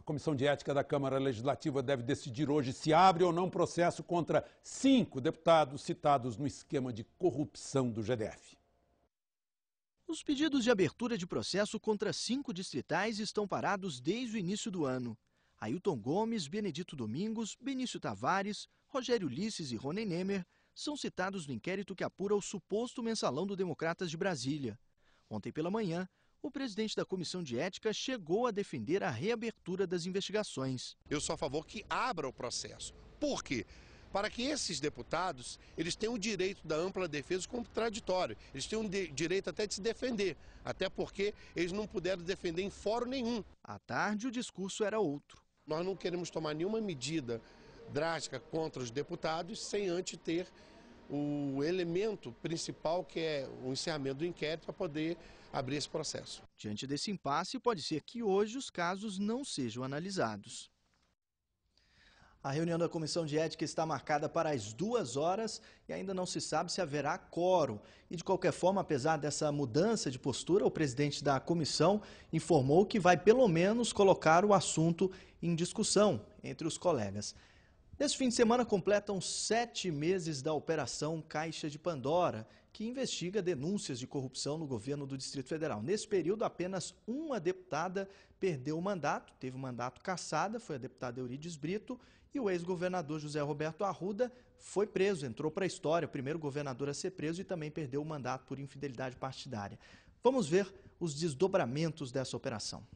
Comissão de Ética da Câmara Legislativa deve decidir hoje se abre ou não processo contra 5 deputados citados no esquema de corrupção do GDF. Os pedidos de abertura de processo contra 5 distritais estão parados desde o início do ano. Ailton Gomes, Benedito Domingos, Benício Tavares, Rogério Ulisses e Rony Nemer são citados no inquérito que apura o suposto mensalão do Democratas de Brasília. Ontem pela manhã, o presidente da Comissão de Ética chegou a defender a reabertura das investigações. Eu sou a favor que abra o processo. Por quê? Para que esses deputados, eles tenham o direito da ampla defesa contraditória. Eles têm o direito até de se defender, até porque eles não puderam defender em fórum nenhum. À tarde, o discurso era outro. Nós não queremos tomar nenhuma medida drástica contra os deputados sem antes ter o elemento principal, que é o encerramento do inquérito, para poder abrir esse processo. Diante desse impasse, pode ser que hoje os casos não sejam analisados. A reunião da Comissão de Ética está marcada para as 2 horas e ainda não se sabe se haverá quórum. E, de qualquer forma, apesar dessa mudança de postura, o presidente da comissão informou que vai, pelo menos, colocar o assunto em discussão entre os colegas. Nesse fim de semana, completam 7 meses da Operação Caixa de Pandora, que investiga denúncias de corrupção no governo do Distrito Federal. Nesse período, apenas uma deputada perdeu o mandato, teve o mandato cassado, foi a deputada Eurides Brito, e o ex-governador José Roberto Arruda foi preso, entrou para a história, o primeiro governador a ser preso e também perdeu o mandato por infidelidade partidária. Vamos ver os desdobramentos dessa operação.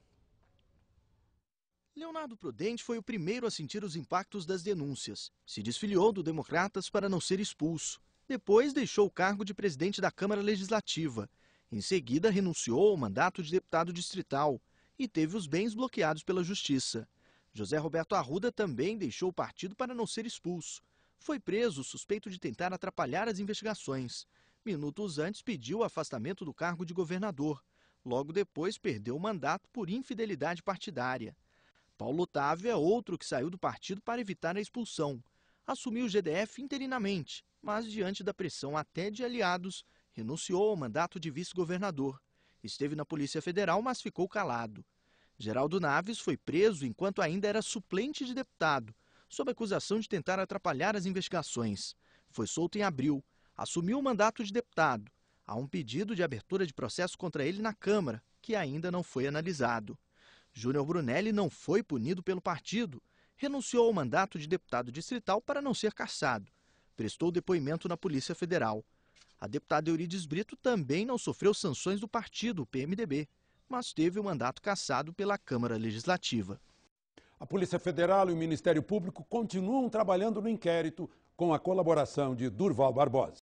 Leonardo Prudente foi o primeiro a sentir os impactos das denúncias. Se desfiliou do Democratas para não ser expulso. Depois deixou o cargo de presidente da Câmara Legislativa. Em seguida, renunciou ao mandato de deputado distrital e teve os bens bloqueados pela Justiça. José Roberto Arruda também deixou o partido para não ser expulso. Foi preso suspeito de tentar atrapalhar as investigações. Minutos antes, pediu o afastamento do cargo de governador. Logo depois, perdeu o mandato por infidelidade partidária. Paulo Otávio é outro que saiu do partido para evitar a expulsão. Assumiu o GDF interinamente, mas diante da pressão até de aliados, renunciou ao mandato de vice-governador. Esteve na Polícia Federal, mas ficou calado. Geraldo Naves foi preso enquanto ainda era suplente de deputado, sob acusação de tentar atrapalhar as investigações. Foi solto em abril, assumiu o mandato de deputado. Há um pedido de abertura de processo contra ele na Câmara, que ainda não foi analisado. Júnior Brunelli não foi punido pelo partido. Renunciou ao mandato de deputado distrital para não ser cassado. Prestou depoimento na Polícia Federal. A deputada Eurides Brito também não sofreu sanções do partido, o PMDB, mas teve o mandato cassado pela Câmara Legislativa. A Polícia Federal e o Ministério Público continuam trabalhando no inquérito com a colaboração de Durval Barbosa.